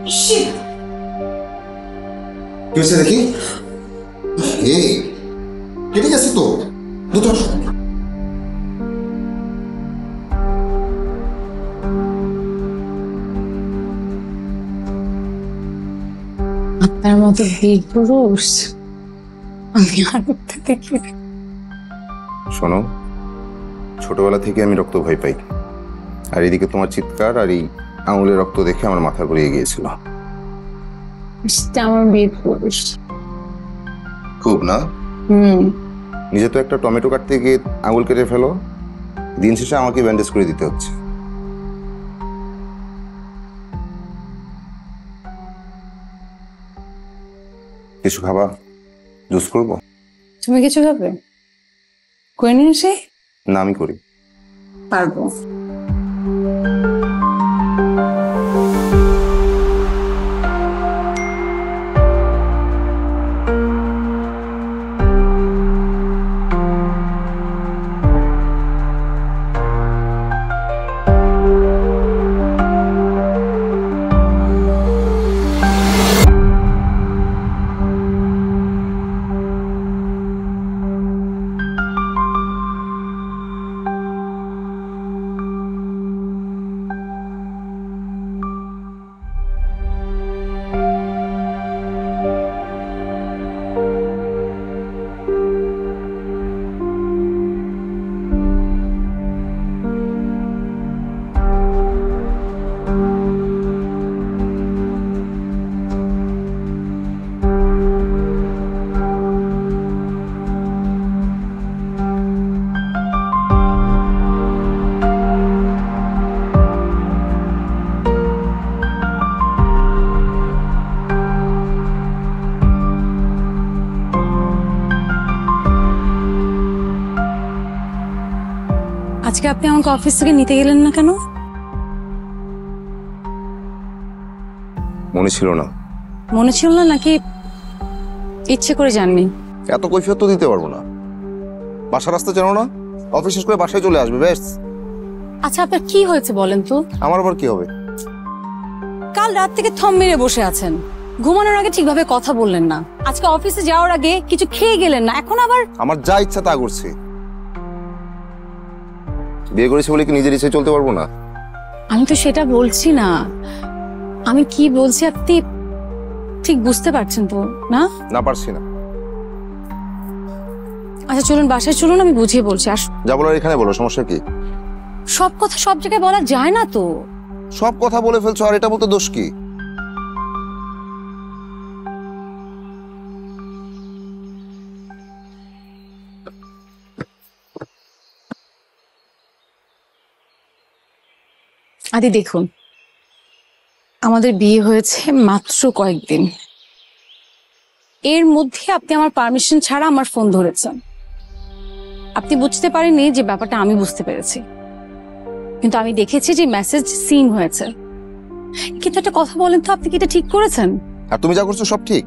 কি হয়েছে দেখি? কেটে গেছে তো দুটো। আপনার মতো বীর পুরুষ আমি আর দেখি। শোনো, ছোটবেলা থেকে আমি রক্ত ভয় পাই, আর এদিকে তোমার চিৎকার আর এই আঙুলের রক্ত দেখে আমার মাথা ঘুরিয়ে গিয়েছিল। আমার বীর পুরুষ খুব না? নিজে তো একটা টমেটো কাটতে গিয়ে আঙুল কেটে ফেলো, দিন শেষে আমাকে ব্যান্ডেজ করে দিতে হচ্ছে। কিছু খাবা? জুস করবো? তুমি কিছু খাবে? করে নিয়ে এসে? না, আমি করি। পারবো। আজকে আপনি আমাকে অফিস থেকে নিতে গেলেন না কেন? মনে ছিল না। মনে ছিল না নাকি ইচ্ছে করে যাননি? এত কৈফিয়ত তো দিতে পারবো না। বাসার রাস্তা জানো না? অফিস শেষ করে বাসায় চলে আসবে ব্যাস। আচ্ছা, আপনার কি হয়েছে বলেন তো? আমার আবার কি হবে? কাল রাত থেকে থম মেরে বসে আছেন, ঘুমানোর আগে ঠিকভাবে কথা বললেন না, আজকে অফিসে যাওয়ার আগে কিছু খেয়ে গেলেন না, এখন আবার। আমার যা ইচ্ছা তা করছি। বিয়ে করেছি বলে কি নিজের ইচ্ছে চলতে পারবো না? আমি তো সেটা বলছি না, আমি কি বলছি আপনি ঠিক বুঝতে পারছেন তো না? না, পারছি না। আচ্ছা চলুন বাসায় চলুন, আমি বুঝিয়ে বলছি। আর যা বলার এখানে বলো, সমস্যা কি? সব কথা সব জায়গায় বলা যায় না তো। সব কথা বলে ফেলছো, আর এটা বলতে দোষ কি? আদি দেখুন, আমাদের বিয়ে হয়েছে মাত্র কয়েকদিন, এর মধ্যে আপনি আমার পারমিশন ছাড়া আমার ফোন ধরেছেন। আপনি বুঝতে পারেননি যে ব্যাপারটা আমি বুঝতে পেরেছি, কিন্তু আমি দেখেছি যে মেসেজ সিন হয়েছে। কিন্তু একটা কথা বলেন তো, আপনি কি এটা ঠিক করেছেন? আর তুমি যা করছো সব ঠিক?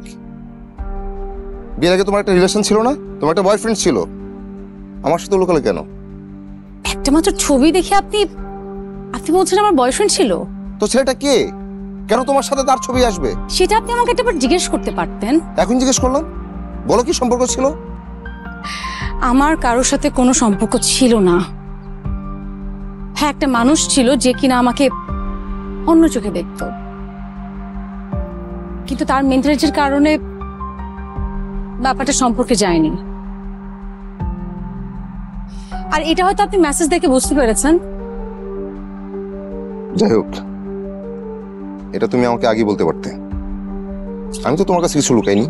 বিয়ের আগে তোমার একটা রিলেশন ছিল না? তোমার একটা বয়ফ্রেন্ড ছিল, আমার সাথে লোকালে কেন? একটা মাত্র ছবি দেখে আপনি আপনি বলছেন আমার বয়ফ্রেন্ড ছিল? তো ছেলেটা কে? কেন তোমার সাথে তার ছবি আসবে? সেটা আপনি আমাকে একবার জিজ্ঞেস করতে পারতেন। এখন জিজ্ঞেস করলাম, বলো কি সম্পর্ক ছিল? আমার কারোর সাথে কোনো সম্পর্ক ছিল না। হ্যাঁ, একটা মানুষ ছিল যে কিনা আমাকে অন্য চোখে দেখতো, কিন্তু তার মেন্টালিটির কারণে ব্যাপারটা সম্পর্কে যায়নি। আর এটা হয়তো আপনি মেসেজ দেখে বুঝতে পেরেছেন। যাই হোক, এটা তুমি আমাকে আগে বলতে পারতে। আমি তো তোমার কাছে কিছু লুকাইনি।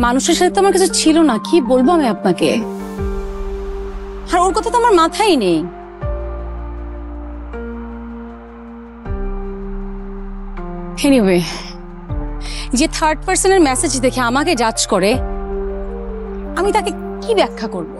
মানুষের সাথে তো আমার কাছে ছিল না, কি বলবো আমি আপনাকে। আর ওর কথা তো আমার মাথায় নেই। এনিওয়ে, যে থার্ড পার্সনের মেসেজ দেখে আমাকে জাজ করে, আমি তাকে কি ব্যাখ্যা করব?